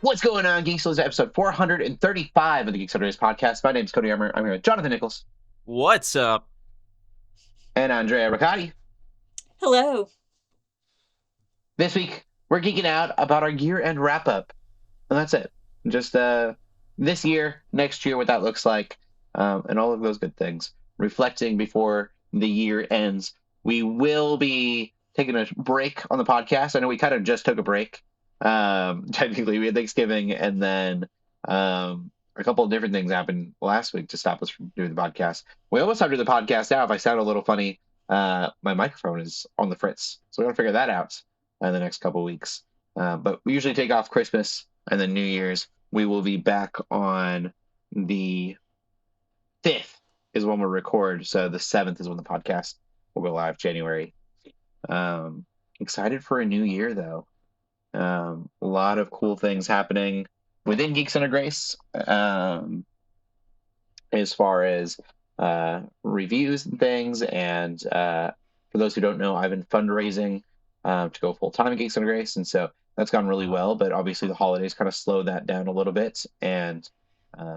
What's going on, Geeks? This is episode 435 of the Geeks Under Grace podcast. My name is Cody Armour. I'm here with Jonathan Nichols What's up? and Andrea Riccati. Hello. This week, we're geeking out about our year-end wrap-up. And that's it. Just this year, next year, what that looks like, and all of those good things. Reflecting before the year ends. We will be taking a break on the podcast. I know we kind of just took a break. Technically, we had Thanksgiving, and then a couple of different things happened last week to stop us from doing the podcast. We almost have to do the podcast now. If I sound a little funny, my microphone is on the fritz, so we're gonna figure that out in the next couple of weeks. But we usually take off Christmas and then New Year's. We will be back on the 5th is when we'll record, so the 7th is when the podcast will go live, January. Excited for a new year, though. A lot of cool things happening within Geeks Under Grace, as far as reviews and things. And for those who don't know, I've been fundraising to go full-time at Geeks Under Grace, and so that's gone really well. But obviously the holidays kind of slowed that down a little bit, and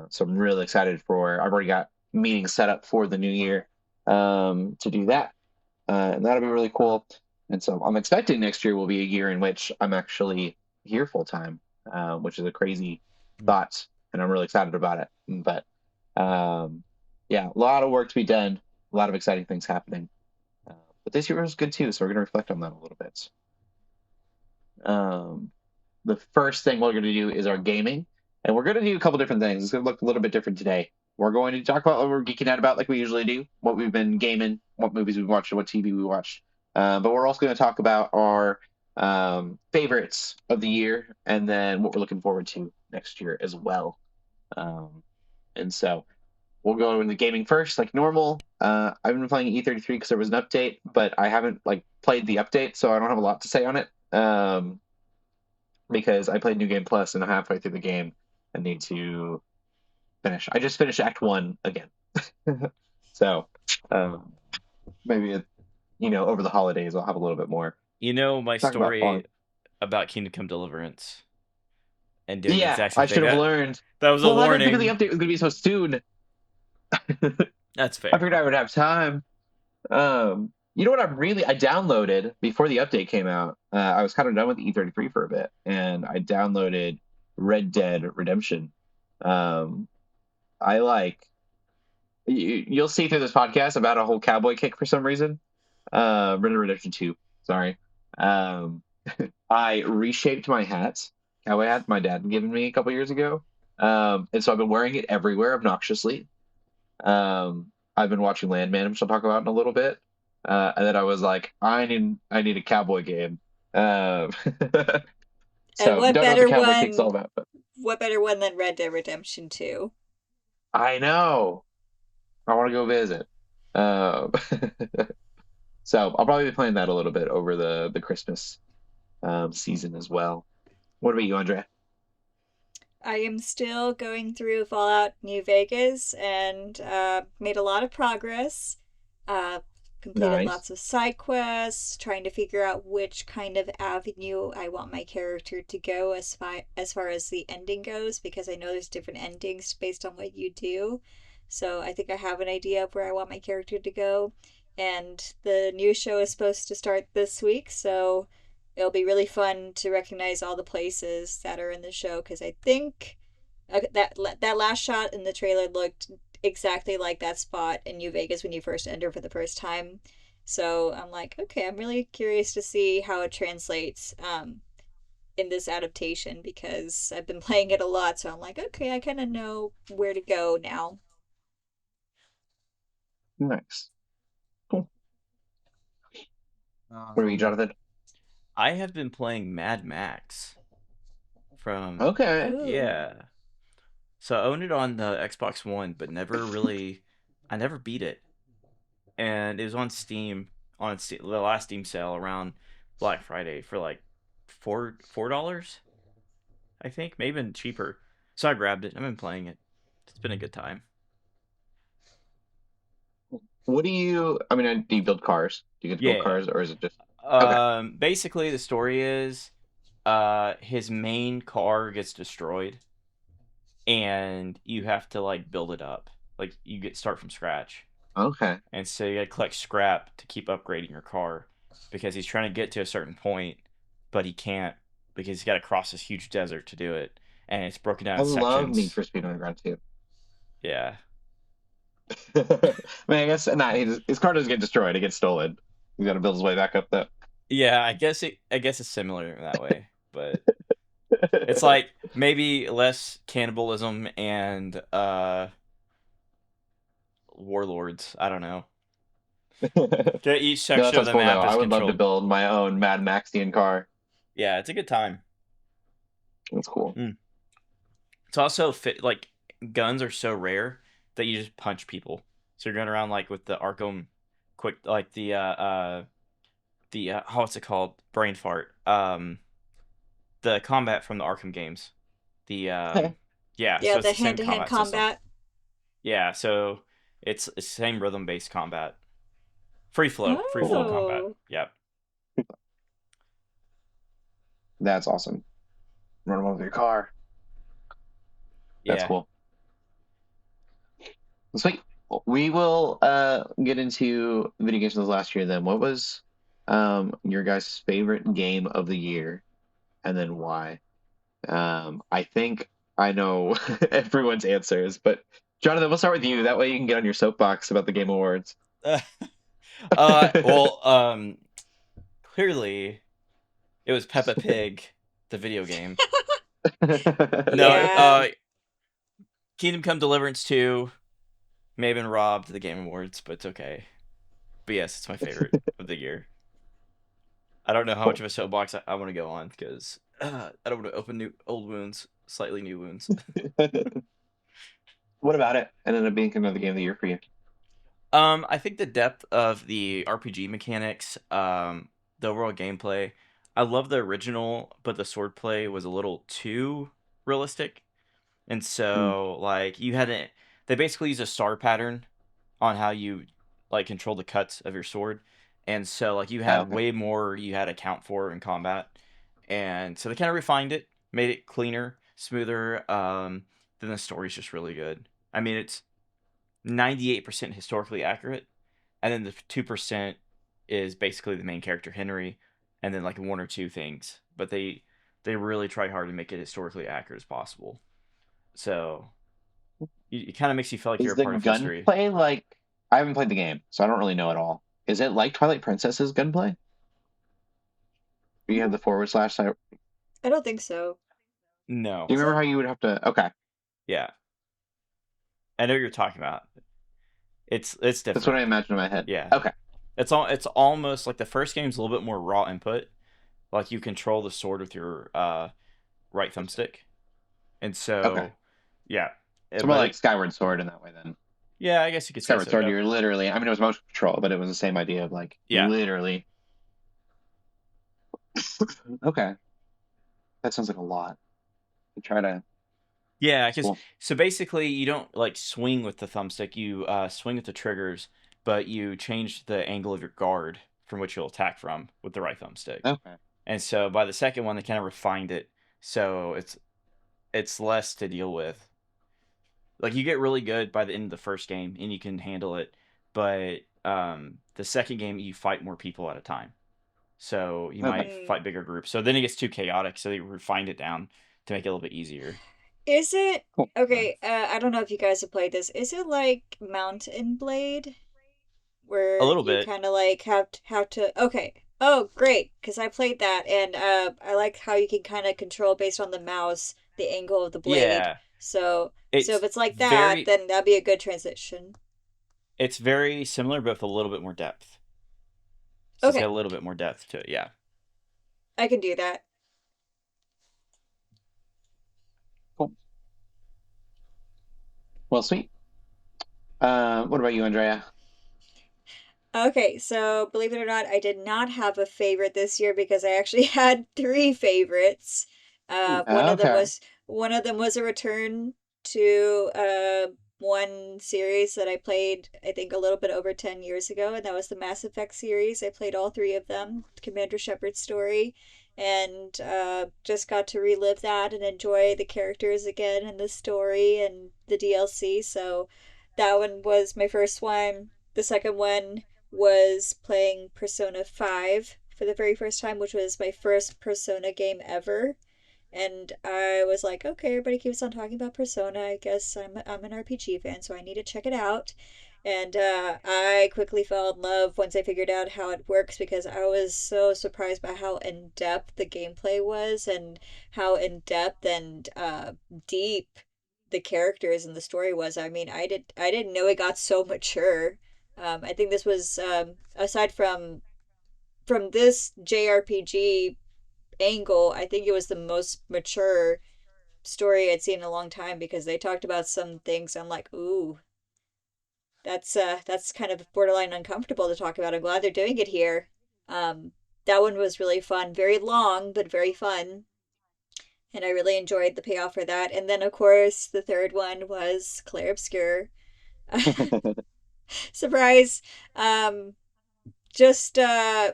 so I'm really excited for. I've already got meetings set up for the new year to do that, and that'll be really cool. And so I'm expecting next year will be a year in which I'm actually here full time, which is a crazy thought, and I'm really excited about it. But yeah, a lot of work to be done, a lot of exciting things happening. But this year was good too, so we're going to reflect on that a little bit. The first thing we're going to do is our gaming, and we're going to do a couple different things. It's going to look a little bit different today. We're going to talk about what we're geeking out about like we usually do, what we've been gaming, what movies we've watched, and what TV we watched. But we're also going to talk about our favorites of the year, and then what we're looking forward to next year as well. And so we'll go into gaming first, like normal. I've been playing E33 because there was an update, but I haven't played the update, so I don't have a lot to say on it. Because I played New Game Plus and I'm halfway through the game and need to finish. I just finished Act 1 again. So maybe over the holidays I'll have a little bit more. You know my Talk about story fun. about Kingdom Come Deliverance and doing the Yeah, exact same I thing. should have learned. That was a Well, I didn't think warning. the update was going to be so soon. That's I fair. figured I would have time. You know what I downloaded before the update came out. I was kind of done with E33 for a bit, and I downloaded Red Dead Redemption. You'll see through this podcast about a whole cowboy kick for some reason. Red Dead Redemption 2, sorry. I reshaped my hat, cowboy hat my dad had given me a couple years ago. And so I've been wearing it everywhere obnoxiously. I've been watching Landman, which I'll talk about in a little bit. And then I was like, I need a cowboy game. And So what don't know what the better cowboy kick's all one? about, but What better one than Red Dead Redemption 2? I know. I want to go visit. So I'll probably be playing that a little bit over the Christmas season as well. What about you, Andrea? I am still going through Fallout New Vegas and made a lot of progress. Uh, Completed Nice. lots of side quests, trying to figure out which kind of avenue I want my character to go as far as the ending goes, because I know there's different endings based on what you do. So I think I have an idea of where I want my character to go. And the new show is supposed to start this week, so it'll be really fun to recognize all the places that are in the show, because I think that last shot in the trailer looked exactly like that spot in New Vegas when you first enter for the first time. So I'm like, okay, I'm really curious to see how it translates in this adaptation, because I've been playing it a lot. So I'm like, okay, I kind of know where to go now. Nice. Cool. What about you, Um, Jonathan? I have been playing Mad Max from Okay. Ooh. yeah. So I owned it on the Xbox One, but I never beat it. And it was on Steam the last Steam sale around Black Friday for like $4, I think, maybe even cheaper. So I grabbed it. I've been playing it. It's been a good time. I mean, do you build cars? Do you get to build Yeah. cars, or is it just okay? Basically, the story is his main car gets destroyed, and you have to like build it up. Like you get start from scratch, Okay. and so you gotta collect scrap to keep upgrading your car because he's trying to get to a certain point, but he can't because he's got to cross this huge desert to do it, and it's broken down I in love Need sections. for Speed Underground too. Yeah, I mean, I guess not. His car doesn't get destroyed; it gets stolen. He's got to build his way back up though. yeah. I guess it's similar in that way, but it's like maybe less cannibalism and warlords. I don't know. Each No, that section of sounds the cool though. map I is would love to controlled. build my own Mad Maxian car. Yeah, it's a good time. That's cool. Mm. It's also like guns are so rare that you just punch people. So you're going around like with the Arkham quick like the what's it called? Brain fart. The combat from the Arkham games. The Okay. yeah, Yeah, so it's the the same hand-to-hand combat system. combat. Yeah, so it's the same rhythm based combat. Free flow Cool. combat. Oh. Yep. That's awesome. Run over with your car. That's Yeah. cool. Sweet. We will get into video games of the last year then. What was your guys' favorite game of the year, and then why? I think I know everyone's answers, but Jonathan, we'll start with you. That way you can get on your soapbox about the Game Awards. Well, clearly it was Peppa Pig, the video game. No, Yeah. Kingdom Come Deliverance 2 may have been robbed the Game Awards, but it's okay. But yes, it's my favorite of the year. I don't know how much Cool. of a soapbox I want to go on because I don't want to open new old wounds, slightly new wounds. What about it? And ended up being another game of the year for you. I think the depth of the RPG mechanics, the overall gameplay. I love the original, but the swordplay was a little too realistic. And Mm. so, like, you had to, they basically use a star pattern on how you, like, control the cuts of your sword. And so, like, you had Okay. way more you had to account for in combat. And so they kind of refined it, made it cleaner, smoother. Then the story's just really good. I mean, it's 98% historically accurate. And then the 2% is basically the main character, Henry, and then, like, one or two things. But they really try hard to make it historically accurate as possible. So it kind of makes you feel like you're Is a the part of history. gunplay like? I haven't played the game, so I don't really know at all. Is it like Twilight Princess's gunplay? Where you have the forward slash side? I don't think so. No. Do you Is remember it? how you would have to? Okay, Yeah. I know what you're talking about. It's that's what different. I imagined in my head. Yeah. Okay, It's almost like the first game's a little bit more raw input. Like you control the sword with your right thumbstick. And okay. so yeah. So more But like Skyward Sword in that way then. yeah, I guess you could say Skyward so. Sword, Yep. you're literally. I mean, it was motion control, but it was the same idea of like Yeah. literally. Okay, that sounds like a lot. To try to. Yeah, It's because cool. so basically you don't like swing with the thumbstick, you swing with the triggers, but you change the angle of your guard from which you'll attack from with the right thumbstick. Okay. And so by the second one, they kind of refined it, so it's less to deal with. Like you get really good by the end of the first game, and you can handle it, but the second game you fight more people at a time, so you Okay. might fight bigger groups. So then it gets too chaotic, so they refined it down to make it a little bit easier. Is it Cool. okay? I don't know if you guys have played this. Is it like Mountain Blade, A where little you bit, kind of like have to? Okay. Oh, great! Because I played that, and I like how you can kind of control based on the mouse the angle of the blade. yeah. So if It's it's like that, very then that'd be a good transition. it's very similar, but with a little bit more depth. So it's got Okay, a little bit more depth to it. Yeah. I can do that. Cool. Well, sweet. What about you, Andrea? Okay, so believe it or not, I did not have a favorite this year because I actually had three favorites. Okay. One of them was a return to one series that I played I think a little bit over 10 years ago, and that was the Mass Effect series. I played all three of them, Commander Shepard's story, and just got to relive that and enjoy the characters again and the story and the DLC. So that one was my first one. The second one was playing Persona 5 for the very first time, which was my first Persona game ever. And I was like, okay, everybody keeps on talking about Persona. I guess I'm an RPG fan, so I need to check it out. And I quickly fell in love once I figured out how it works because I was so surprised by how in depth the gameplay was and how in depth and deep the characters and the story was. I mean, I didn't know it got so mature. I think this was aside from this JRPG angle, I think it was the most mature story I'd seen in a long time because they talked about some things I'm like, ooh, that's kind of borderline uncomfortable to talk about. I'm glad they're doing it here. That one was really fun, very long but very fun, and I really enjoyed the payoff for that. And then of course the third one was Claire Obscure. Surprise. Um, just uh,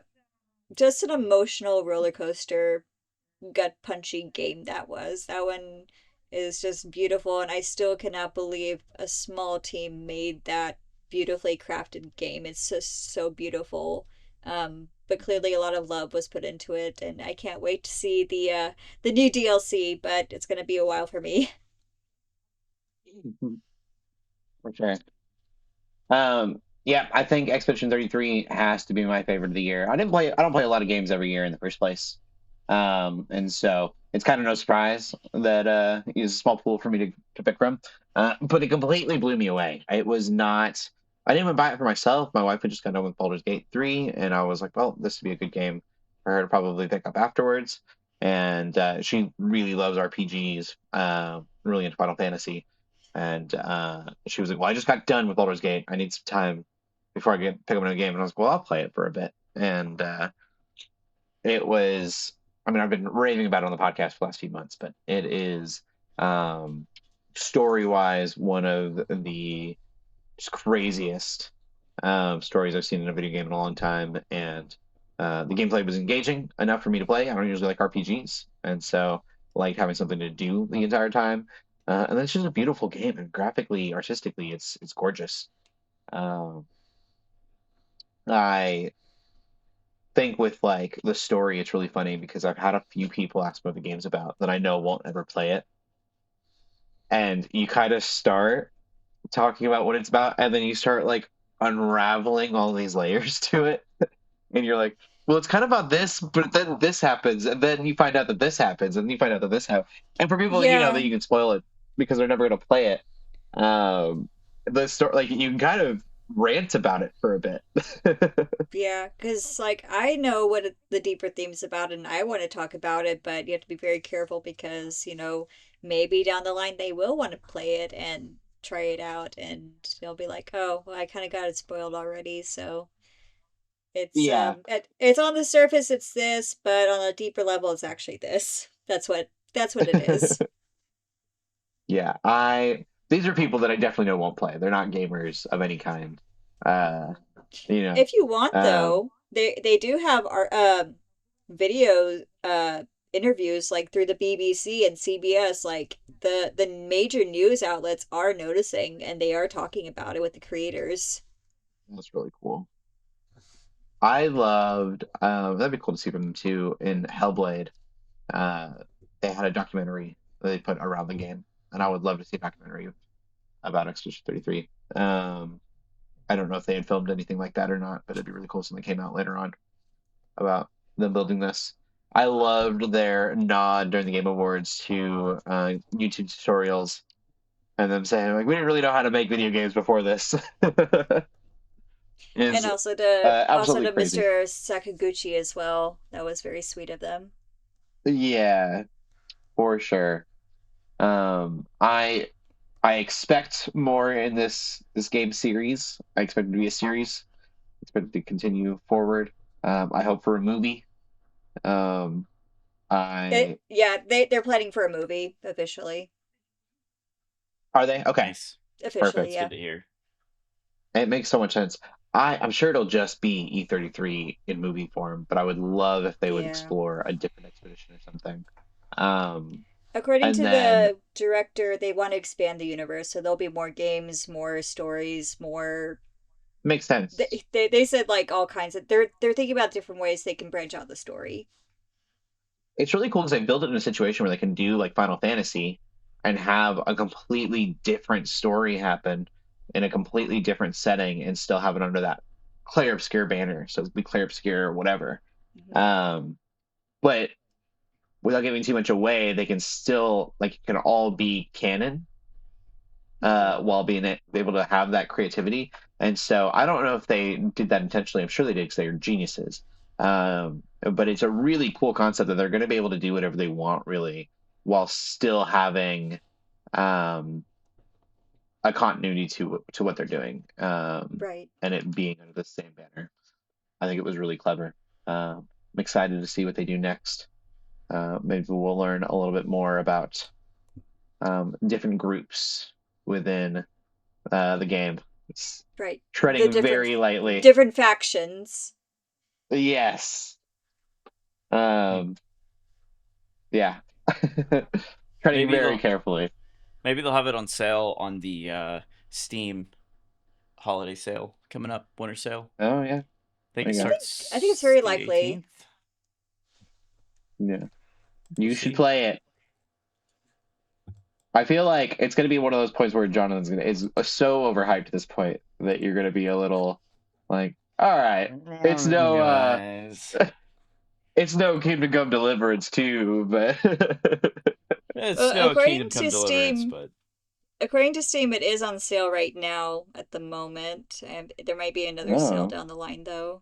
just an emotional roller coaster gut punchy game that was. That one is just beautiful, and I still cannot believe a small team made that beautifully crafted game. It's just so beautiful. But clearly a lot of love was put into it, and I can't wait to see the new DLC. But it's gonna be a while for me. For sure. Yeah, I think Expedition 33 has to be my favorite of the year. I don't play a lot of games every year in the first place. And so it's kind of no surprise that it's a small pool for me to pick from. But it completely blew me away. It was not I didn't even buy it for myself. My wife had just got done with Baldur's Gate 3, and I was like, well, this would be a good game for her to probably pick up afterwards. And she really loves RPGs, really into Final Fantasy. And she was like, "Well, I just got done with Baldur's Gate. I need some time before I pick up another game." And I was like, "Well, I'll play it for a bit." And it was, I mean, I've been raving about it on the podcast for the last few months, but it is um, story wise one of the just craziest stories I've seen in a video game in a long time. And the gameplay was engaging enough for me to play. I don't usually like RPGs, and so like having something to do the entire time. And it's just a beautiful game, and graphically, artistically, it's gorgeous. Um, I think with like the story, it's really funny because I've had a few people ask me what the game's about that I know won't ever play it, and you kind of start talking about what it's about, and then you start like unraveling all these layers to it, and you're like, well, it's kind of about this, but then this happens, and then you find out that this happens, and then you find out that this happens. And for people, that Yeah, you can spoil it because they're never going to play it. The story, like you can kind of rant about it for a bit. yeah, because like I know what the deeper theme's about, and I want to talk about it, but you have to be very careful because maybe down the line they will want to play it and try it out, and they'll be like, "Oh, well, I kind of got it spoiled already." So Yeah. it's on the surface it's this, but on a deeper level it's actually this. That's what it is. Yeah, I these are people that I definitely know won't play. They're not gamers of any kind. Uh, you know, If you want um, though, they do have our video interviews like through the BBC and CBS. Like the major news outlets are noticing and they are talking about it with the creators. that's really cool. I loved. That'd be cool to see from them too. In Hellblade, uh, they had a documentary that they put around the game, and I would love to see a documentary about Expedition 33. I don't know if they had filmed anything like that or not, but it'd be really cool if something came out later on about them building this. I loved their nod during the Game Awards to YouTube tutorials and them saying like we didn't really know how to make video games before this And is also absolutely to crazy. Mr. Sakaguchi as well. That was very sweet of them. Yeah, for sure. I expect more in this game series. I expect it to be a series. I expect it to continue forward. I hope for a movie. Um, I Yeah, they're planning for a movie officially. Are they? Okay, Officially, That's perfect. yeah. good to hear. It makes so much sense. I'm sure it'll just be E33 in movie form, but I would love if they would Yeah. explore a different expedition or something. Um, According and to then the director, they want to expand the universe, so there'll be more games, more stories, more. makes sense. They said like all kinds of. They're thinking about different ways they can branch out the story. It's really cool because they built it in a situation where they can do like Final Fantasy and have a completely different story happen in a completely different setting and still have it under that Clair Obscure banner. So it'd be Clair Obscure or whatever. Hmm. Um, but without giving too much away, they can still like it can all be canon Hmm. while being able to have that creativity. And so I don't know if they did that intentionally. I'm sure they did because they are geniuses. But it's a really cool concept that they're going to be able to do whatever they want, really, while still having um, a continuity to what they're doing, Right. and it being under the same banner. I think it was really clever. I'm excited to see what they do next. Maybe we'll learn a little bit more about different groups within the game. It's Right. The treading very lightly. different factions. Yes. Hmm. Um, yeah. Treading Maybe very they'll carefully. maybe they'll have it on sale on the Steam holiday sale coming up, winter sale. Oh yeah. I think There it you go. I think it's starts very the likely. 18th. Yeah. We'll You should see. play it. I feel like it's gonna be one of those points where Jonathan's gonna is so overhyped at this point that you're gonna be a little like, all right, it's no Guys, it's no Kingdom Come Deliverance too, but it's no According Kingdom Come to Deliverance, Steam, but it is on sale right now at the moment, and there might be another sale oh. down the line though.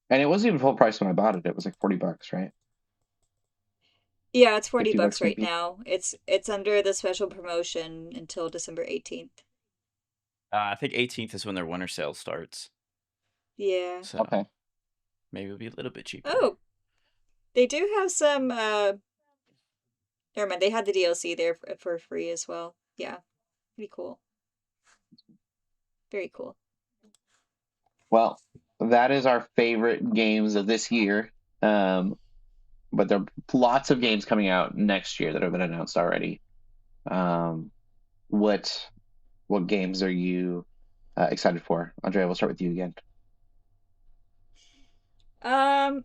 And it wasn't even full price when I bought it. It was like $40, right? Yeah, it's 40 $50 bucks right maybe. now. It's under the special promotion until December 18th. I think 18th is when their winter sale starts. Yeah. So Okay. maybe it'll be a little bit cheaper. Oh, they do have some never mind, they had the DLC there for free as well. Yeah, pretty cool. Very cool. Well, that is our favorite games of this year. Um, but there are lots of games coming out next year that have been announced already. Um, what what games are you excited for? Andrea, we'll start with you again. Um,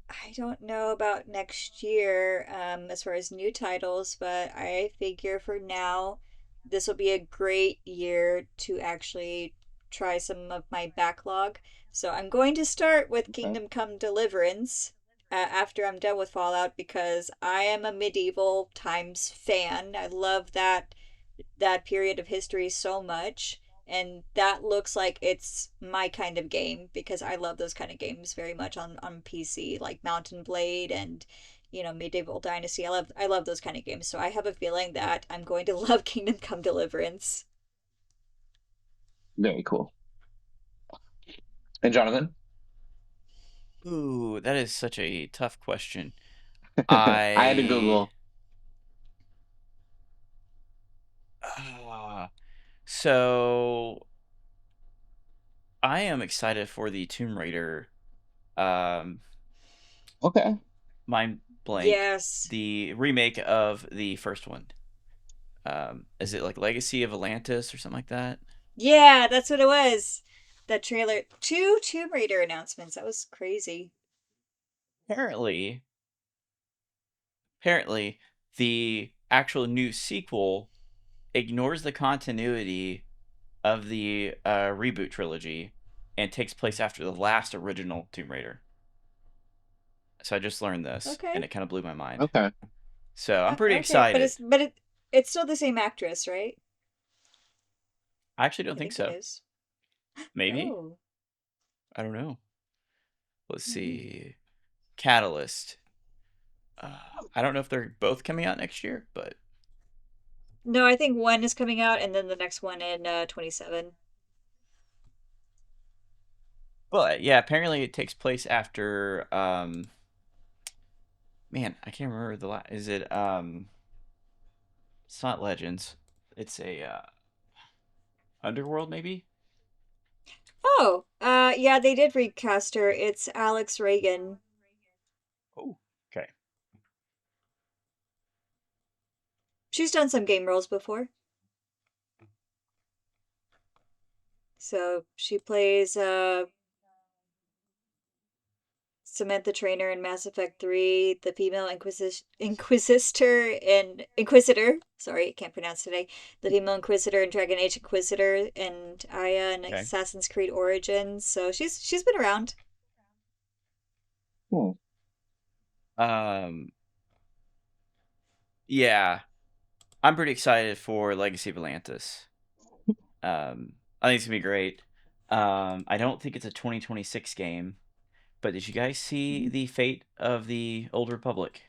I don't know about next year, as far as new titles, but I figure for now, this will be a great year to actually try some of my backlog. So I'm going to start with Okay. Kingdom Come Deliverance after I'm done with Fallout because I am a medieval times fan. I love that period of history so much, and that looks like it's my kind of game because I love those kind of games very much on PC, like Mountain Blade and Medieval Dynasty. I love those kind of games. So I have a feeling that I'm going to love Kingdom Come Deliverance. Very cool. And Jonathan? Ooh, that is such a tough question. I had to I Google. uh, so I am excited for the Tomb Raider. Um, Okay. Mind blank. Yes. The remake of the first one. Is it like Legacy of Atlantis or something like that? Yeah, that's what it was. That trailer. Two Tomb Raider announcements. That was crazy. Apparently, apparently, the actual new sequel ignores the continuity of the reboot trilogy and takes place after the last original Tomb Raider. So I just learned this, and Okay. it kind of blew my mind. Okay. So I'm pretty Okay, but excited. it's still the same actress, right? I actually don't I think think it so. is. Maybe? Oh. I don't know. Let's Mhm. see. Catalyst. I don't know if they're both coming out next year, but No, I think one is coming out and then the next one in 27. yeah, apparently it takes place after man, I can't remember is it it's not Legends. It's a Underworld maybe? Oh, yeah, they did recast her. It's Alex Reagan. Oh, okay. She's done some game roles before. So she plays Samantha Trainer in Mass Effect 3, the female Inquisitor. Sorry, I can't pronounce today. The female Inquisitor in Dragon Age Inquisitor, and Aya in Okay. Assassin's Creed Origins. So she's been around. Hmm. Yeah, I'm pretty excited for Legacy of Atlantis. I think it's gonna be great. I don't think it's a 2026 game, but did you guys see the Fate of the Old Republic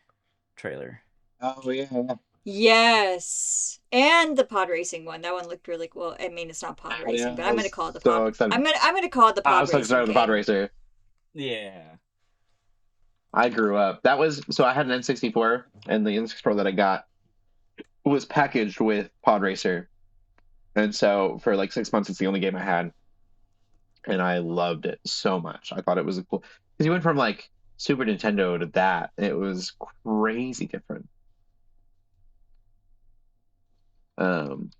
trailer? Oh yeah. Yes, and the pod racing one. That one looked really cool. I mean, it's not pod Oh yeah. racing, but I I'm gonna was call it the so pod. excited. I'm gonna call it the I pod was so excited racing with the pod game. racer. Yeah. I grew up. That was so I had an N64, and the N64 that I got was packaged with Pod Racer, and so for like 6 months, it's the only game I had, and I loved it so much. I thought it was a cool because you went from like Super Nintendo to that. It was crazy different. Um,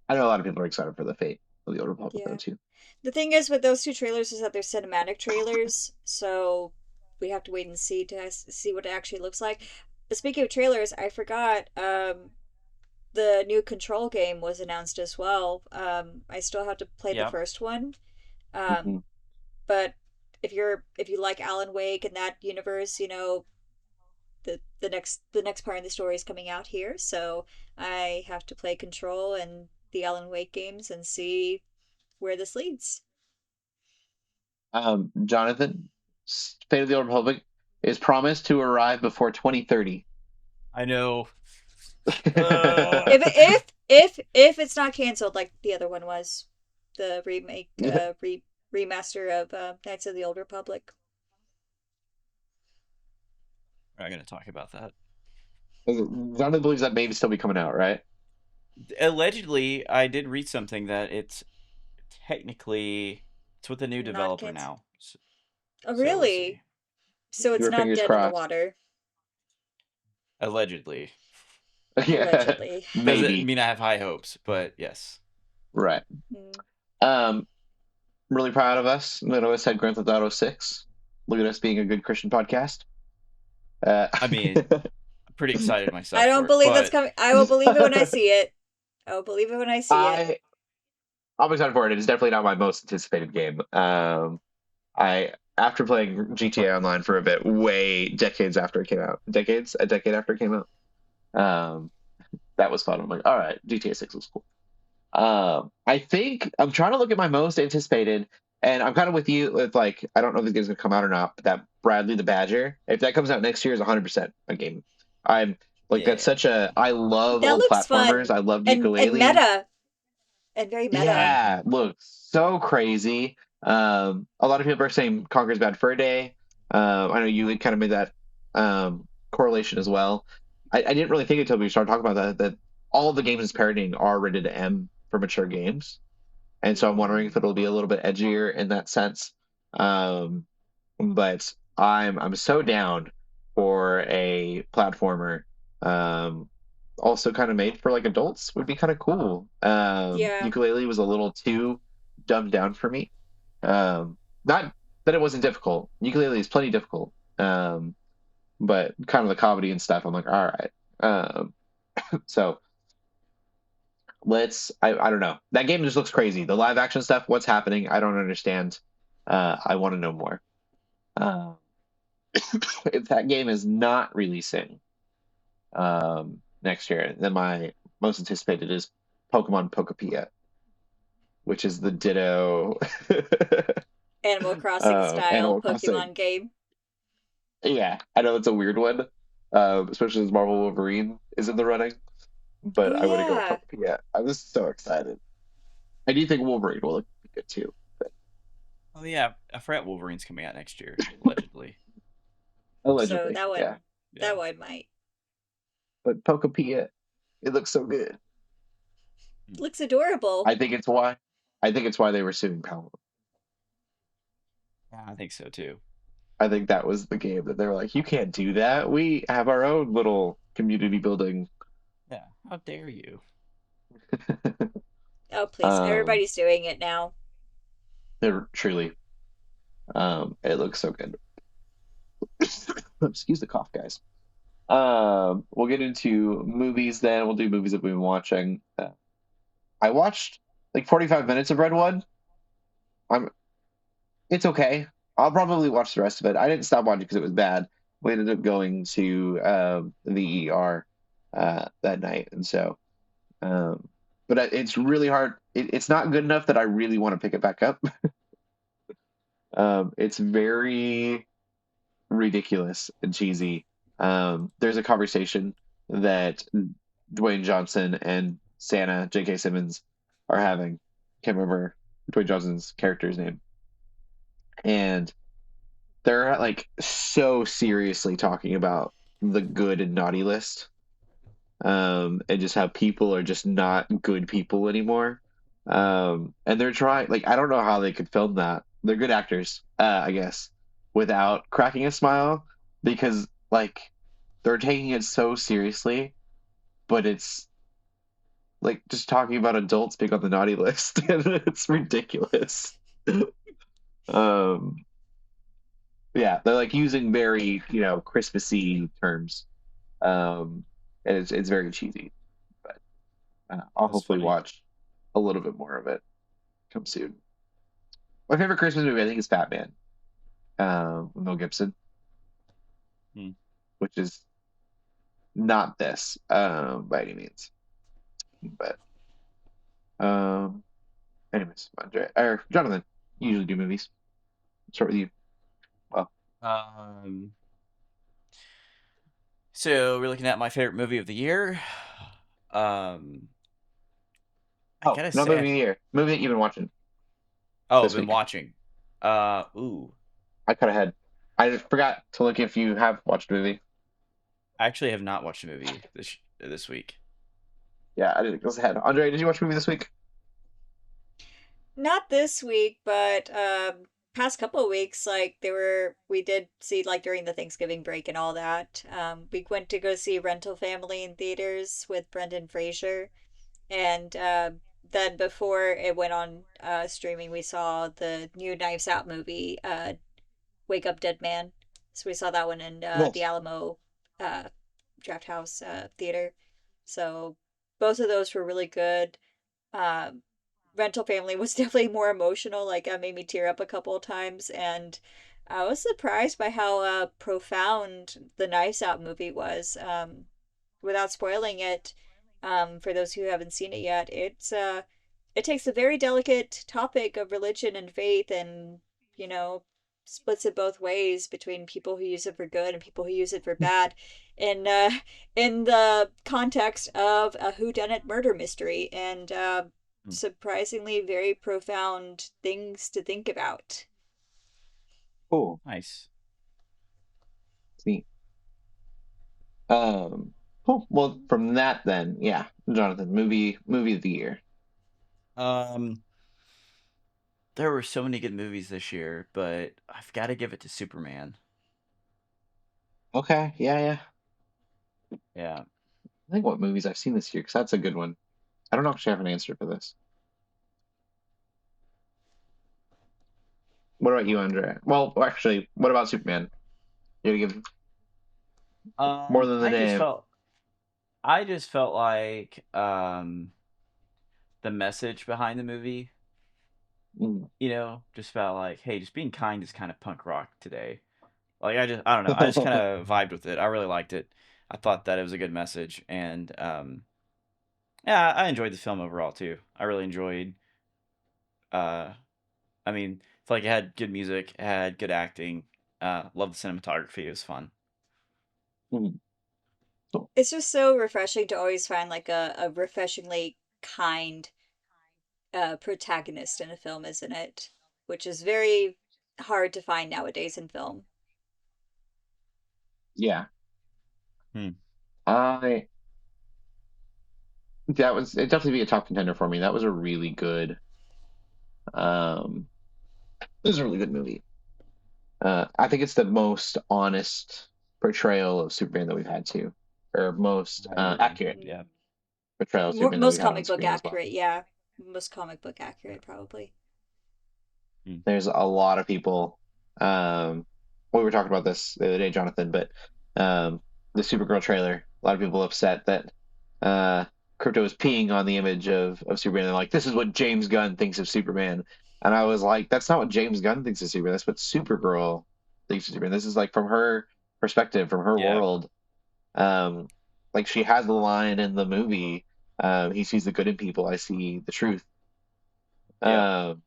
I know a lot of people are excited for the Fate of the Old Republic though Yeah. too. The thing is with those two trailers is that they're cinematic trailers, so we have to wait and see to see what it actually looks like. But speaking of trailers, I forgot the new Control game was announced as well. I still have to play the Yep. first one. Mhm. But if you like Alan Wake and that universe, you know, the next part of the story is coming out here, so I have to play Control and the Alan Wake games and see where this leads. Jonathan, Fate of the Old Republic is promised to arrive before 2030. I know. If it's not canceled like the other one was, the remake remaster of Knights of the Old Republic. We're not gonna talk about that. Jonathan believes that may still be coming out, right? Allegedly, I did read something that it's technically it's with a new Not developer canceled. now. So, Oh we'll see. really? So Keep it's your not fingers dead in the crossed. water. Allegedly. Yeah, Allegedly. Doesn't maybe. mean I have high hopes, but yes. Right. Mm. I'm really proud of us. None of us had Grand Theft Auto 6. Look at us being a good Christian podcast. I mean, I'm pretty excited I myself don't for it, believe that's but coming. I will believe it when I see it. I will believe it when I see it. I I'm excited for it. It is definitely not my most anticipated game. I after playing GTA Online for a bit, way decades after it came out, a decade after it came out. Um, that was fun. I'm like, all right, GTA 6 was cool. I think I'm trying to look at my most anticipated, and I'm kind of with you with like I don't know if this game's gonna come out or not, but that Bradley the Badger, if that comes out next year, is 100% a game. I'm like that's yeah. such a I love That old looks platformers. fun I love and ukulele. meta and very meta. Yeah, looks so crazy. A lot of people are saying Conker's Bad Fur Day. I know you kind of made that correlation as well. I didn't really think until we started talking about that all of the games it's parodying are rated M for mature games, and so I'm wondering if it'll be a little bit edgier in that sense. Um, but I'm so down for a platformer. Um, also kind of made for like adults would be kind of cool. Yeah. Ukulele was a little too dumbed down for me. Not that it wasn't difficult. Ukulele is plenty difficult. But kind of the comedy and stuff. I'm like, all right. So I don't know. That game just looks crazy. The live action stuff, what's happening? I don't understand. I want to know more. Uh, if that game is not releasing next year, then my most anticipated is Pokemon Pokepia, which is the Ditto Animal Crossing style Animal Crossing. Pokemon game. Yeah, I know that's a weird one, especially as Marvel Wolverine is in the running, Oh but I want to go with yeah. Pokepia. I was so excited. I do think Wolverine will look good too. But Oh yeah, I forgot Wolverine's coming out next year, allegedly. So allegedly, that yeah. one Yeah. that one might. But Pokepia, it looks so good. Looks adorable. I think it's why. I think it's why they were suing Paramount. Yeah, I think so too. I think that was the game that they were like, you can't do that. We have our own little community building. Yeah, how dare you? Oh, please. um, Everybody's doing it now. they're truly, it looks so good. Excuse the cough, guys. We'll get into movies then. We'll do movies that we've been watching. I watched like 45 minutes of Red One. I'm It's okay. I'll probably watch the rest of it. I didn't stop watching because it was bad. We ended up going to the ER that night, and so. Um, but it's really hard. It's not good enough that I really want to pick it back up. It's very ridiculous and cheesy. There's a conversation that Dwayne Johnson and Santa J.K. Simmons are having. Can't remember Dwayne Johnson's character's name, and they're like so seriously talking about the good and naughty list, and just how people are just not good people anymore. And they're trying, like, I don't know how they could film that. They're good actors, I guess, without cracking a smile because, like, they're taking it so seriously, but it's like just talking about adults being on the naughty list, and it's ridiculous. um, yeah, they're like using very, Christmassy terms, um, and it's very cheesy. But I'll That's hopefully funny. watch a little bit more of it come soon. My favorite Christmas movie, I think, is Batman, with Mel Gibson, Hmm. which is not this by any means. But anyways, Andre or Jonathan, you usually do movies. Start with you. Well, Um, so we're looking at my favorite movie of the year. Um, I oh, gotta not say, movie of the year. Movie that you've been watching oh, this been week. watching. Ooh, I cut ahead. I just forgot to look if you have watched a movie. I actually have not watched a movie this week. Yeah, I didn't go ahead. Andre, did you watch a movie this week? Not this week, but past couple of weeks, like we did see like during the Thanksgiving break and all that. We went to go see Rental Family in theaters with Brendan Fraser, and then before it went on streaming, we saw the new Knives Out movie, Wake Up Dead Man. So we saw that one in the Nice. Alamo uh, Draft House theater. So both of those were really good. Um, Rental Family was definitely more emotional. Like, that made me tear up a couple of times, and I was surprised by how profound the Knives Out movie was. Without spoiling it, for those who haven't seen it yet, it takes a very delicate topic of religion and faith, and you know, splits it both ways between people who use it for good and people who use it for bad, in in the context of a whodunit murder mystery, and Hmm. surprisingly very profound things to think about. Cool. Nice. Neat. Um, cool. Well, from that then, yeah, Jonathan, movie of the year. Um, there were so many good movies this year, but I've got to give it to Superman. Okay, yeah, yeah. Yeah. I think what movies I've seen this year because that's a good one. I don't actually have an answer for this. What about you, Andre? Well, actually, what about Superman? You gotta give more than the name. I just felt like the message behind the movie, Mm. just felt like, hey, just being kind is kind of punk rock today. Like I don't know, I just kind of vibed with it. I really liked it. I thought that it was a good message, and yeah, I enjoyed the film overall too. I really enjoyed. Uh, I mean, it's like it had good music, it had good acting. Love the cinematography. It was fun. Mm. Cool. It's just so refreshing to always find like a refreshingly kind protagonist in a film, isn't it? Which is very hard to find nowadays in film. Yeah, Hmm. I that was it. Definitely be a top contender for me. That was a really good. Um, this is a really good movie. I think it's the most honest portrayal of Superman that we've had too, or most I agree. accurate Yeah. portrayal of Superman that Most we've had on comic book screen as well. accurate, yeah. Most comic book accurate, probably. There's a lot of people. We were talking about this the other day, Jonathan, but the Supergirl trailer. A lot of people upset that Crypto is peeing on the image of Superman. They're like, "This is what James Gunn thinks of Superman," and I was like, "That's not what James Gunn thinks of Superman. That's what Supergirl thinks of Superman. This is like from her perspective, from her Yeah. world. Um, like she has the line in the movie. He sees the good in people. I see the truth." Yeah. Um,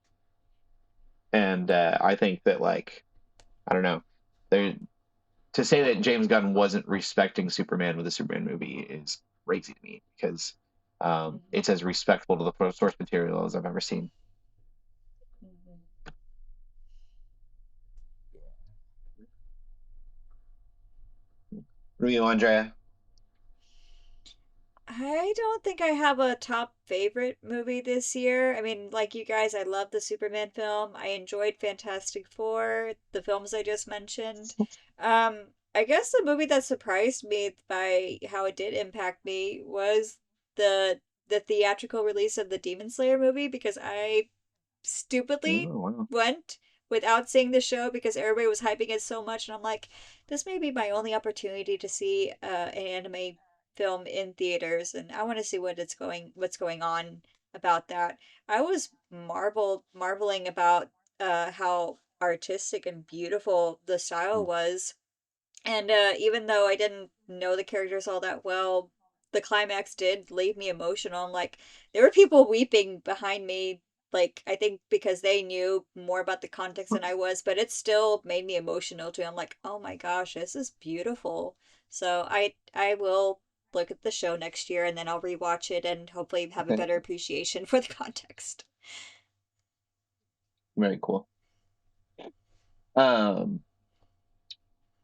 and I think that like I don't know. There to say that James Gunn wasn't respecting Superman with the Superman movie is crazy to me because Mhm. it's as respectful to the source material as I've ever seen. Mhm. What are you, Andrea? I don't think I have a top favorite movie this year. I mean, like you guys, I love the Superman film. I enjoyed Fantastic Four, the films I just mentioned. I guess the movie that surprised me by how it did impact me was the the theatrical release of the Demon Slayer movie because I stupidly Oh, wow. went without seeing the show because everybody was hyping it so much, and I'm like, this may be my only opportunity to see an anime film in theaters, and I want to see what's going on about that. I was marveling about how artistic and beautiful the style was, and even though I didn't know the characters all that well, the climax did leave me emotional. I'm like, there were people weeping behind me, like, I think because they knew more about the context than I was, but it still made me emotional too. I'm like, oh my gosh, this is beautiful. So I will look at the show next year and then I'll rewatch it and hopefully have a better appreciation for the context. Very cool. Um,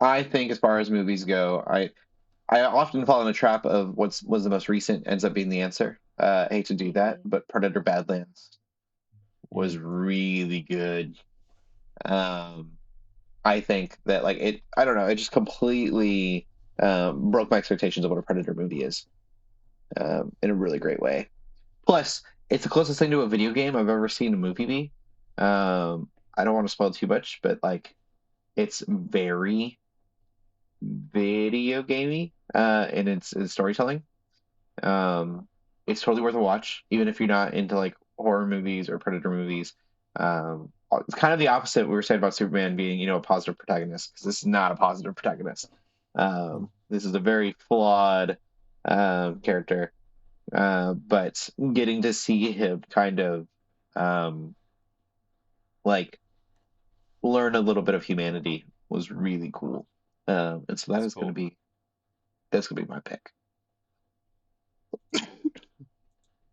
I think as far as movies go, I often fall in a trap of what's was the most recent ends up being the answer. I hate to do that, Hmm. but Predator Badlands was Mm. really good. Um, I think that like it, I don't know, it just completely broke my expectations of what a Predator movie is in a really great way. Plus, it's the closest thing to a video game I've ever seen a movie be. I don't want to spoil too much, but like it's very video gamey in its storytelling. Um, it's totally worth a watch, even if you're not into like horror movies or Predator movies. It's kind of the opposite we were saying about Superman being, a positive protagonist, because this is not a positive protagonist. This is a very flawed character, but getting to see him kind of um, like learn a little bit of humanity was really cool. And so that That's is going to cool. be that's going to be my pick.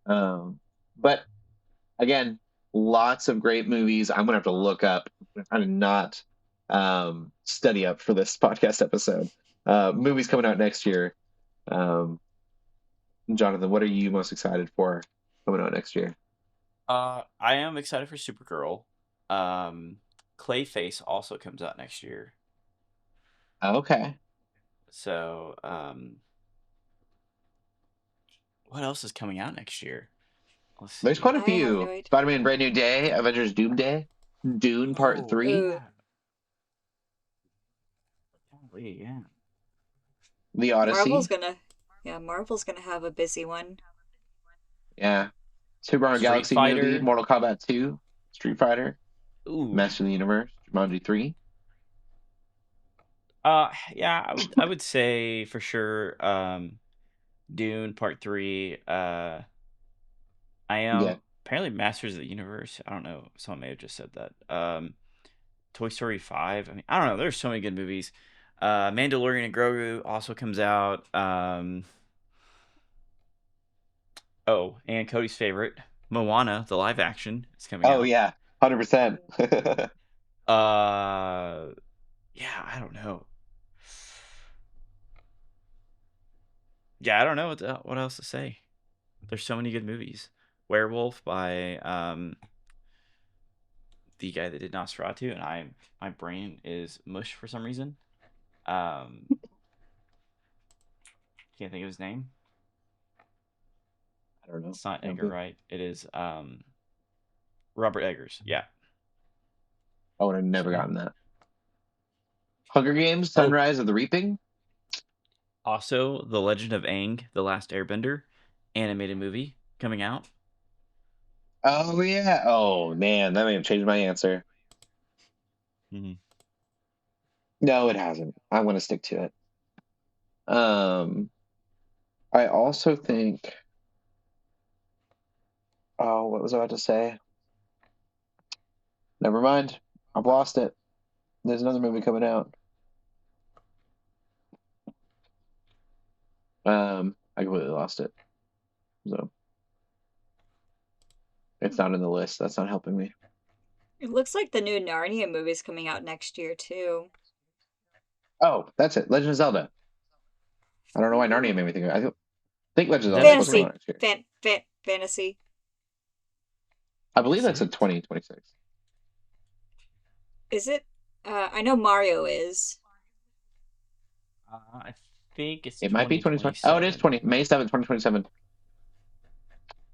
Um, but again, lots of great movies. I'm gonna have to look up. I did not study up for this podcast episode. Movies coming out next year. Um, Jonathan, what are you most excited for coming out next year? I am excited for Supergirl. Um, Clayface also comes out next year. Okay, So, what else is coming out next year? Let's there's quite see. a I have no few. idea. Spider-Man: Brand New Day, Avengers: Doomsday, Dune Part Oh, 3, Ooh, yeah. Golly, yeah. The Marvel's Odyssey. gonna, yeah, Marvel's gonna have a busy one. Yeah, Super Mario Street Galaxy movie, Fighter. Mortal Kombat 2, Street Fighter, Ooh. Master of the Universe, Jumanji 3. Yeah, I would say for sure, Dune Part 3. I Yeah. am apparently Masters of the Universe. I don't know. Someone may have just said that. Toy Story 5. I mean, I don't know. There's so many good movies. Mandalorian and Grogu also comes out. Oh, and Cody's favorite, Moana, the live action, is coming Oh out. yeah, 100%. Uh, yeah, I don't know. Yeah, I don't know what else to say. There's so many good movies. Werewolf by the guy that did Nosferatu, and my brain is mush for some reason. Um, can't think of his name. I don't know. It's not I don't Edgar think- Wright. It is Robert Eggers. Yeah. I would have never So- gotten that. Hunger Games: Oh. Sunrise of the Reaping. Also, The Legend of Aang: The Last Airbender animated movie coming out. Oh yeah. Oh man, that may have changed my answer. Mm-hmm. No, it hasn't. I'm going to stick to it. I also think. Oh, what was I about to say? Never mind. I've lost it. There's another movie coming out. I completely lost it. So it's not in the list. That's not helping me. It looks like the new Narnia movie's coming out next year too. Oh, that's it. Legend of Zelda. I don't know why Narnia made me think of it. I think Legend of Zelda is That's supposed to come Fantasy, out next year. fantasy. I believe Is that's it? in 2026. Is it? I know Mario is. I think it's It might be 2020. Oh, it is 20 May 7th, 2027.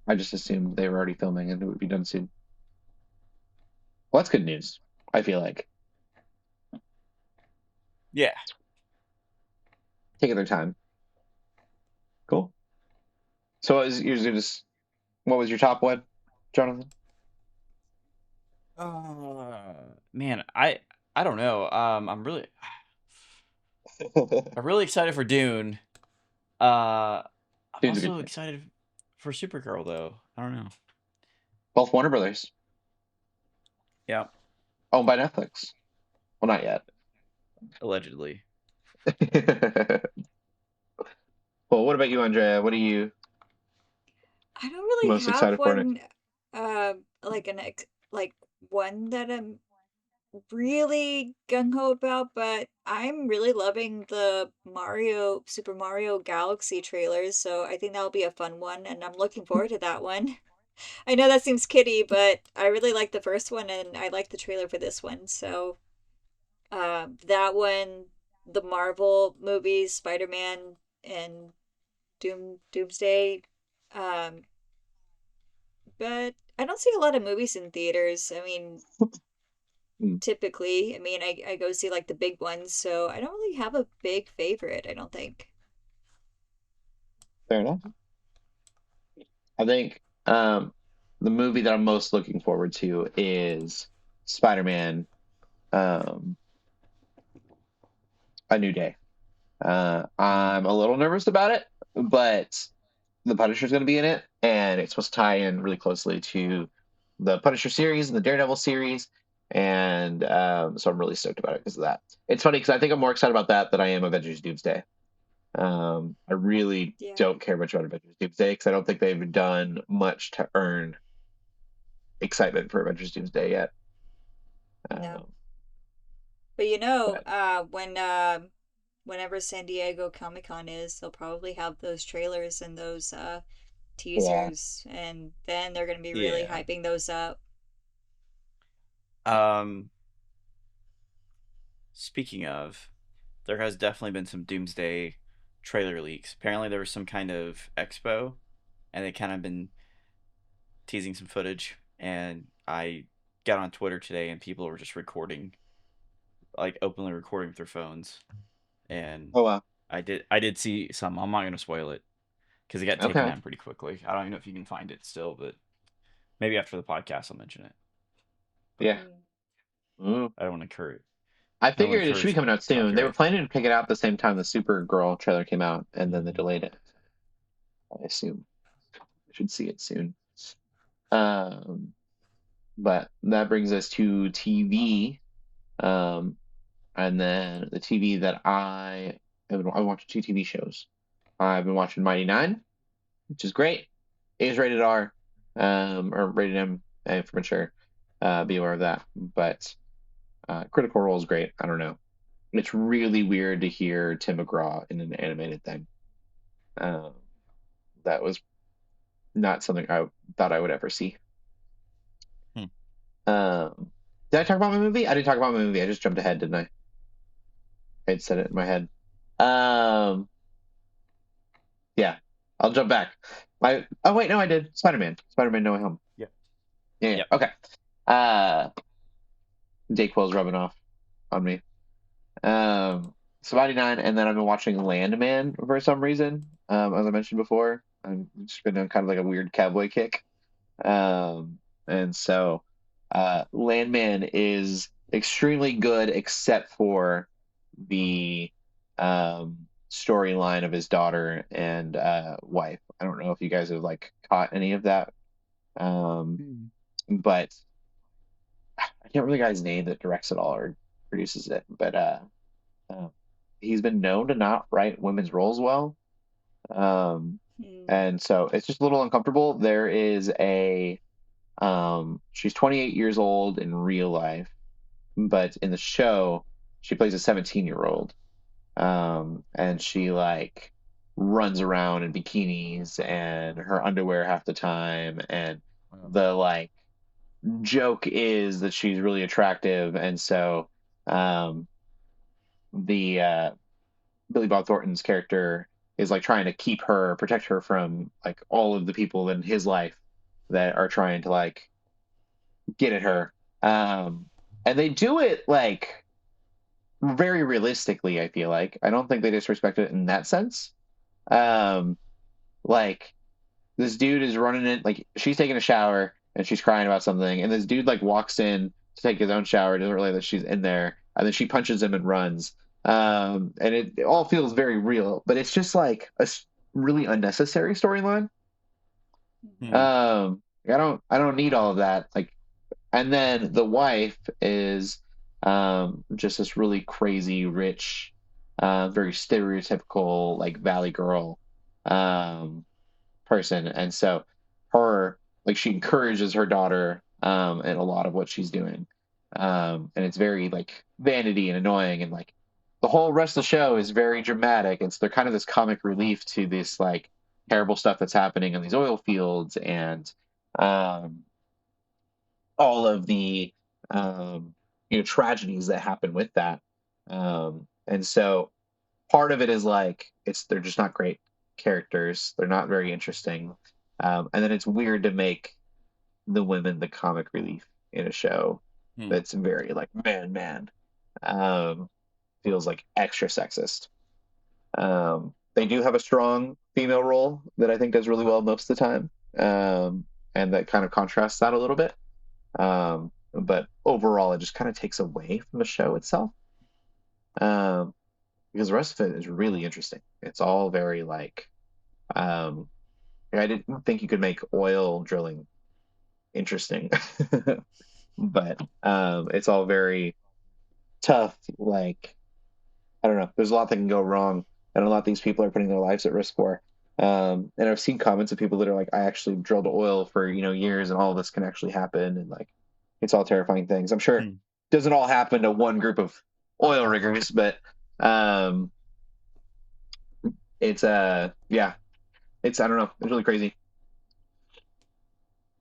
I just assumed they were already filming and it would be done soon. Well, that's good news. I feel like Yeah. taking their time. Cool. So, what was your top one, Jonathan? Man, I don't know. I'm really excited for Dune. I'm Dude's a good also choice. excited for Supergirl though. I don't know. Both Warner Brothers, Yeah, owned by Netflix. Well, not yet. allegedly. Well, what about you, Andrea? What are you I don't really most have excited for next? one, like one that I'm really gung ho about, but I'm really loving the Super Mario Galaxy trailers, so I think that'll be a fun one, and I'm looking forward to that one. I know that seems kiddie, but I really like the first one, and I like the trailer for this one, so that one, the Marvel movies, Spider-Man and Doomsday, um, but I don't see a lot of movies in theaters. I mean, typically, I go see like the big ones, so I don't really have a big favorite, I don't think. Fair enough. I think the movie that I'm most looking forward to is Spider-Man: A New Day. I'm a little nervous about it, but the Punisher's going to be in it, and it's supposed to tie in really closely to the Punisher series and the Daredevil series, and so I'm really stoked about it because of that. It's funny because I think I'm more excited about that than I am Avengers Doomsday. I really Yeah. don't care much about Avengers Doomsday because I don't think they've done much to earn excitement for Avengers Doomsday yet. No. Um, But but whenever San Diego Comic-Con is, they'll probably have those trailers and those yeah, teasers, and then they're gonna be really Yeah. hyping those up. Um, Speaking of, there has definitely been some Doomsday trailer leaks. Apparently, there was some kind of expo, and they kind of been teasing some footage. And I got on Twitter today, and people were just recording, like openly recording with their phones. And oh wow, I did see some. I'm not gonna spoil it because it got taken okay, down pretty quickly. I don't even know if you can find it still, but maybe after the podcast I'll mention it. But yeah. Mm. Mm. I don't want to encourage. I I don't want figured to it should be encourage coming out soon. They were copyright. planning to pick it out at the same time the Supergirl trailer came out, and then they delayed it. I assume I should see it soon. Um, but that brings us to TV. Um, and then the TV that I watched two TV shows. I've been watching Mighty Nine, which is great. It is rated R, or rated M, for mature. Be aware of that. But Critical Role is great. I don't know. It's really weird to hear Tim McGraw in an animated thing. Um, that was not something I thought I would ever see. Hmm. Um, Did I talk about my movie? I didn't talk about my movie. I just jumped ahead, didn't I? I had said it in my head. Um, yeah, I'll jump back. Oh wait, no, I did. Spider-Man. Spider-Man No Way Home. Yep. Yeah. Yep. Okay. Uh, Dayquil's rubbing off on me. So 9, and then I've been watching Landman for some reason. As I mentioned before, I've just been on kind of like a weird cowboy kick. And so Landman is extremely good, except for the storyline of his daughter and wife. I don't know if you guys have like caught any of that, um, Mm. but I can't remember the guy's name that directs it all or produces it. But uh, he's been known to not write women's roles well. Um, Hmm. and so it's just a little uncomfortable. There is she's 28 years old in real life, but in the show, she plays a 17-year-old. And she like runs around in bikinis and her underwear half the time. And Wow. the like joke is that she's really attractive. And so, um, the Billy Bob Thornton's character is like trying to keep her, protect her from like all of the people in his life that are trying to like get at her. Um, and they do it like very realistically, I feel like. I don't think they disrespect it in that sense. Um, like this dude is running in, like she's taking a shower and she's crying about something, and this dude like walks in to take his own shower, doesn't realize that she's in there, and then she punches him and runs. And it all feels very real, but it's just like really unnecessary storyline. Hmm. I don't need all of that. Like, and then the wife is just this really crazy, rich, very stereotypical like Valley Girl um, person, and so her like she encourages her daughter in a lot of what she's doing, and it's very like vanity and annoying, and like the whole rest of the show is very dramatic. It's they're kind of this comic relief to this like terrible stuff that's happening in these oil fields and um, all of the um, tragedies that happen with that. And so part of it is like they're just not great characters. They're not very interesting. And then it's weird to make the women the comic relief in a show Hmm. that's very like man. Um, feels like extra sexist. They do have a strong female role that I think does really well most of the time, and that kind of contrasts that a little bit. But overall, it just kind of takes away from the show itself. Um, because the rest of it is really interesting. It's all very like, um, I didn't think you could make oil drilling interesting, but it's all very tough. Like, I don't know, there's a lot that can go wrong, and a lot of these people are putting their lives at risk for. And I've seen comments of people that are like, I actually drilled oil for years, and all of this can actually happen, and like, it's all terrifying things. I'm sure it Hmm. doesn't all happen to one group of oil riggers, but um, it's yeah, it's I don't know, it's really crazy.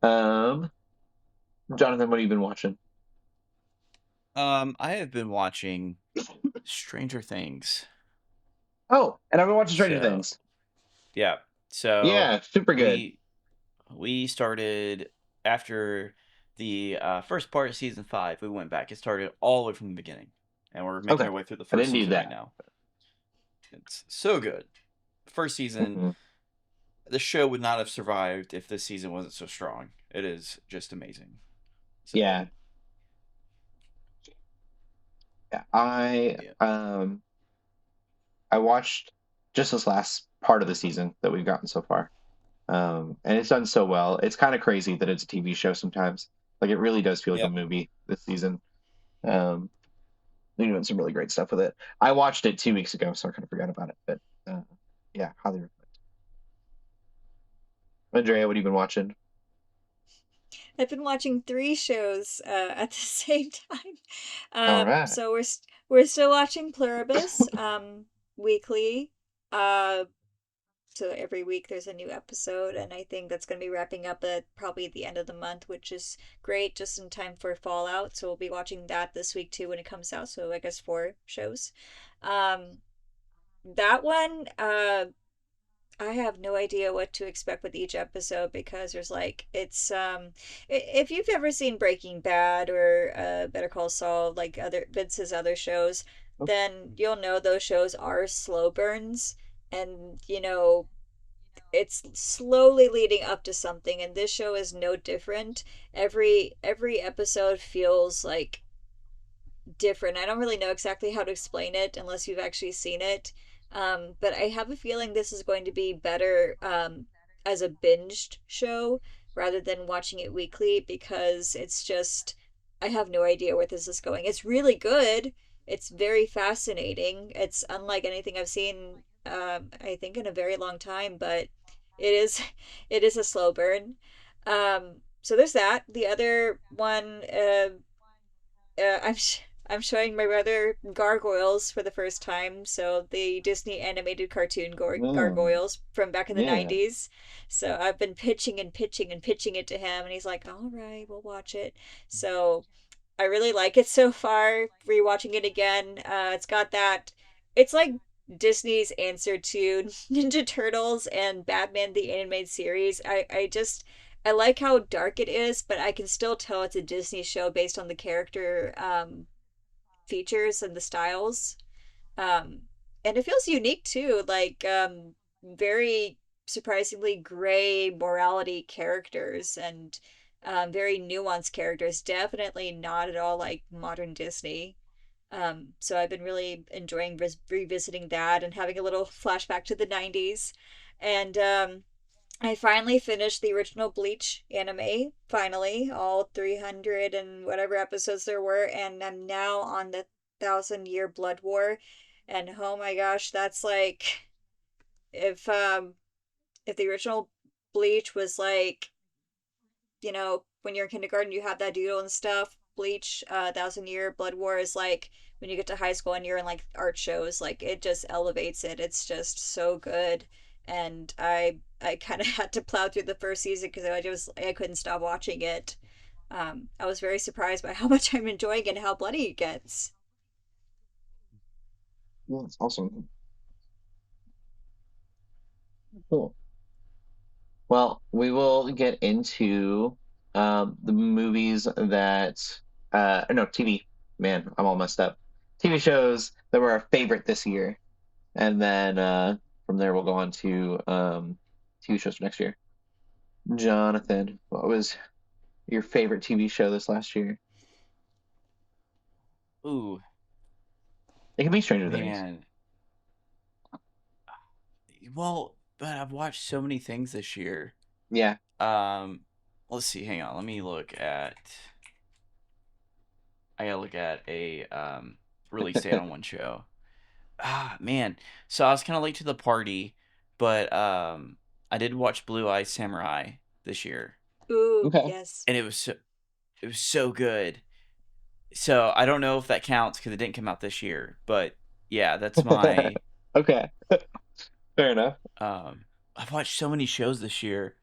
Um, Jonathan, what have you been watching? I have been watching Stranger Things. Oh, and I've been watching Stranger So Things. yeah. So Yeah, super good. we started after the first part of season 5. We went back. It started all the way from the beginning, and we're making Okay, our way through the I first didn't need season right that. now. It's so good. First season, Mhm. the show would not have survived if this season wasn't so strong. It is just amazing. So Yeah, yeah. I yeah, um I watched just this last part of the season that we've gotten so far. And it's done so well. It's kind of crazy that it's a TV show sometimes. Like it really does feel like a yep. movie this season. Um, they're doing some really great stuff with it. I watched it 2 weeks ago, so I kind of forgot about it. But uh, yeah, highly recommend. Andrea, what have you been watching? I've been watching three shows at the same time. All right. So we're still watching Pluribus weekly. Uh, So every week there's a new episode, and I think that's going to be wrapping up at probably the end of the month, which is great, just in time for Fallout. So we'll be watching that this week too when it comes out. So I guess 4 shows. Um, that one, I have no idea what to expect with each episode because there's like if you've ever seen Breaking Bad or Better Call Saul, like other Vince's other shows, then you'll know those shows are slow burns, and it's slowly leading up to something, and this show is no different. Every episode feels like different. I don't really know exactly how to explain it unless you've actually seen it. But I have a feeling this is going to be better as a binged show rather than watching it weekly because it's just, I have no idea where this is going. It's really good. It's very fascinating. It's unlike anything I've seen, I think, in a very long time, but it is, it is a slow burn. So there's that. The other one, I'm showing my brother Gargoyles for the first time. So the Disney animated cartoon Mm, Gargoyles from back in the yeah. 90s. So I've been pitching and pitching and pitching it to him, and he's like, "All right, we'll watch it." So I really like it so far. Rewatching it again, it's got that. It's like Disney's answer to Ninja Turtles and Batman the Animated Series. I like how dark it is, but I can still tell it's a Disney show based on the character features and the styles. Um, and it feels unique too, like very surprisingly gray morality characters and very nuanced characters. Definitely not at all like modern Disney. So I've been really enjoying revisiting that and having a little flashback to the 90s. And I finally finished the original Bleach anime, finally, all 300 and whatever episodes there were, and I'm now on the Thousand Year Blood War. And oh my gosh, that's like if um if the original Bleach was like, when you're in kindergarten you have that doodle and stuff, Bleach, Thousand Year Blood War is like when you get to high school and you're in like art shows, like it just elevates it. It's just so good. And I kind of had to plow through the first season because I couldn't stop watching it. I was very surprised by how much I'm enjoying it and how bloody it gets. Yeah, that's awesome. Cool. Well, we will get into the movies that no, TV. Man, I'm all messed up. TV shows that were our favorite this year, and then from there we'll go on to TV shows for next year. Jonathan, what was your favorite TV show this last year? Ooh, It can be Stranger Things. man. Well, but I've watched so many things this year. Yeah. Um, let's see. Hang on. Let me look at. I gotta look at a release date on one show. Ah, man. So I was kind of late to the party, but I did watch Blue Eye Samurai this year, Ooh, Okay. yes. and it was so good. So I don't know if that counts because it didn't come out this year, but yeah, that's my. Okay. Fair enough. I've watched so many shows this year.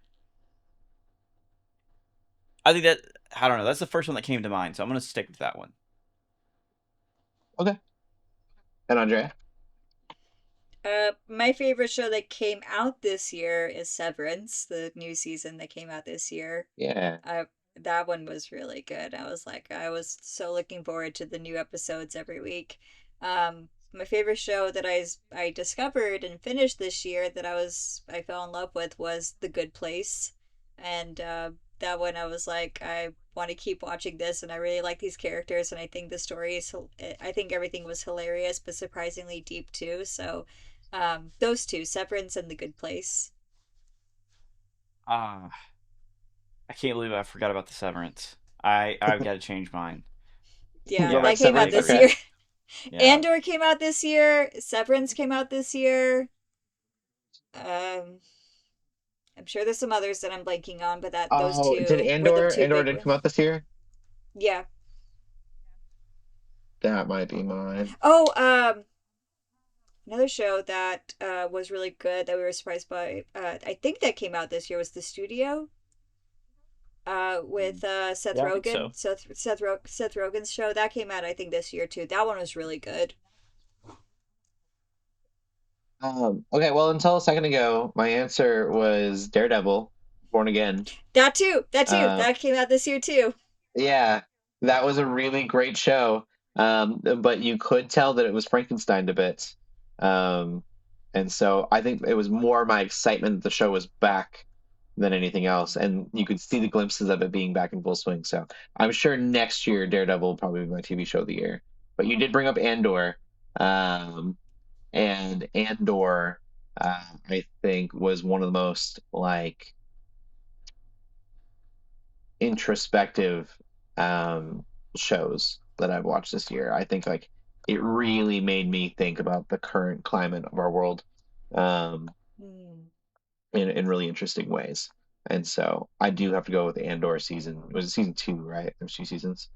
I think that I don't know. That's the first one that came to mind, so I'm gonna stick with that one. Okay. And Andrea? My favorite show that came out this year is Severance, the new season that came out this year. Yeah. I That one was really good. I was so looking forward to the new episodes every week. My favorite show that I discovered and finished this year that I fell in love with was The Good Place, and that one I was like, I want to keep watching this, and I really like these characters, and I think the story is I think everything was hilarious but surprisingly deep too. So those two, Severance and The Good Place. Ah, I can't believe I forgot about the Severance. I've got to change mine. You Yeah, go Yeah, back that came out Severance? I this Okay. year. yeah. Andor came out this year. Severance came out this year. Um, I'm sure there's some others that I'm blanking on, but that those Oh, did two were the two Andor big did come ones. out this year? Yeah. That might be mine. Oh, Another show that was really good that we were surprised by. I think that came out this year was The Studio. With Seth Yeah, I think Rogen, so. Seth Rogen's show that came out I think this year too. That one was really good. Okay, well, until a second ago, my answer was Daredevil, Born Again. That Uh, came out this year too. yeah, that was a really great show. But you could tell that it was Frankenstein a bit. Um, and so I think it was more my excitement that the show was back than anything else. And you could see the glimpses of it being back in full swing. So I'm sure next year Daredevil will probably be my TV show of the year. But you did bring up Andor. Um, and Andor, I think, was one of the most like introspective shows that I've watched this year. I think like it really made me think about the current climate of our world um, Hmm. in really interesting ways. And so I do have to go with the Andor season. Was it season two, right? There's two seasons.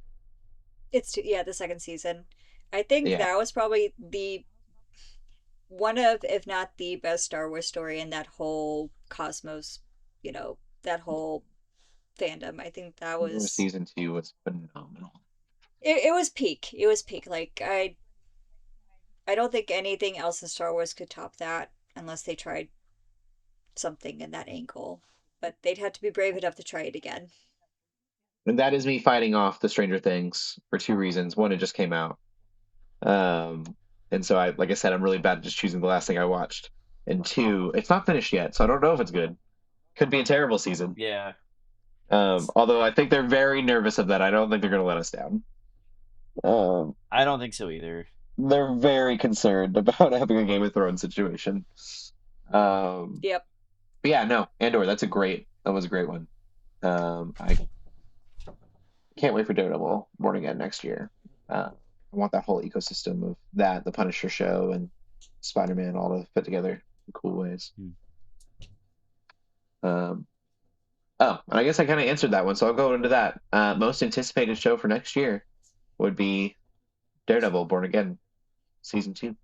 Yeah, the second season. I think Yeah, that was probably the one of, if not the best Star Wars story in that whole cosmos, that whole fandom. I think that was season two was phenomenal. it was peak. It was peak. Like I don't think anything else in Star Wars could top that unless they tried something in that angle. But they'd have to be brave enough to try it again. And that is me fighting off the Stranger Things for two reasons. One, it just came out. Um, and so like I said, I'm really bad at just choosing the last thing I watched. And two, it's not finished yet, so I don't know if it's good. Could be a terrible season. Yeah. Although I think they're very nervous of that. I don't think they're going to let us down. Um, I don't think so either. they're very concerned about having a Game of Thrones situation. Um, Yep. but yeah, no, Andor, that was a great one. I can't wait for Daredevil Born Again next year. I want that whole ecosystem of that, the Punisher show, and Spider-Man all to fit together in cool ways. Hmm. Um, oh, and I guess I kind of answered that one, so I'll go into that. Most anticipated show for next year would be Daredevil Born Again season two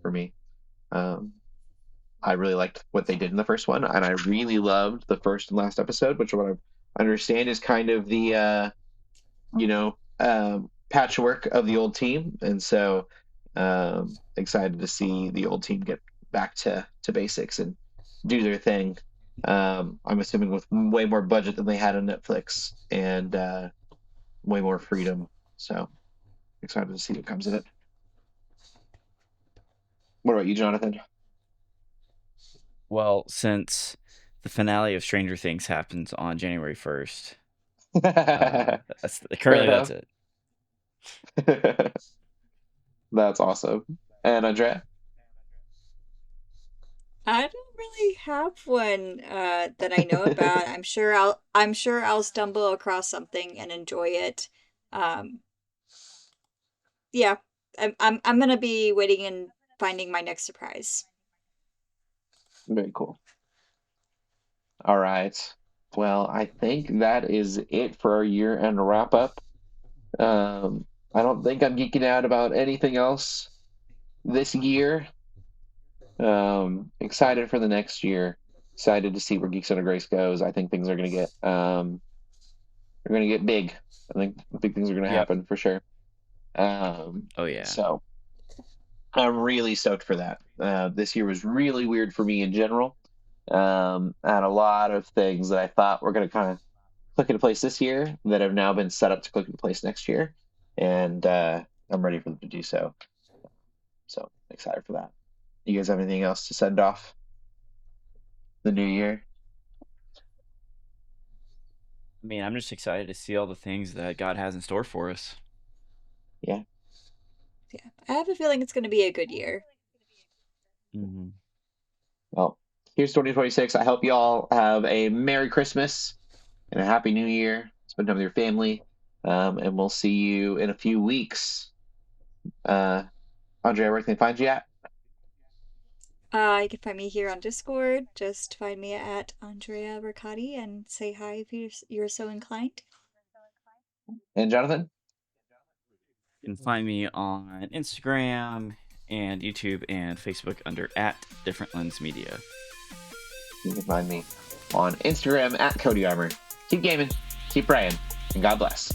for me. Um, I really liked what they did in the first one, and I really loved the first and last episode, which what I understand is kind of the patchwork of the old team, and so excited to see the old team get back to basics and do their thing. I'm assuming with way more budget than they had on Netflix and way more freedom. So excited to see what comes of it. What about you, Jonathan? Well, since the finale of Stranger Things happens on January 1st, Fair that's enough. it. That's awesome. And Andrea? I don't really have one that I know about. I'm sure I'll stumble across something and enjoy it. Um, yeah, I'm gonna be waiting and finding my next surprise. Very cool. All right. Well, I think that is it for our year-end wrap-up. I don't think I'm geeking out about anything else this year. Excited for the next year. Excited to see where Geeks Under Grace goes. I think things are going to get big. I think big things are going to Yep. happen for sure. Oh yeah. So I'm really stoked for that. This year was really weird for me in general. I had a lot of things that I thought were going to kind of click into place this year that have now been set up to click into place next year, and I'm ready for them to do so. So excited for that. You guys have anything else to send off the new year? I mean, I'm just excited to see all the things that God has in store for us. Yeah. Yeah, I have a feeling it's gonna be a good year. Mm-hmm. Well, here's 2026. I hope you all have a Merry Christmas and a Happy New Year. Spend time with your family, and we'll see you in a few weeks. Andrea, where can they find you at? You can find me here on Discord. Just find me at Andrea Riccati and say hi if you're so inclined. And Jonathan? You can find me on Instagram and YouTube and Facebook under @DifferentLensMedia. You can find me on Instagram @Cody Armour. Keep gaming, keep praying, and God bless.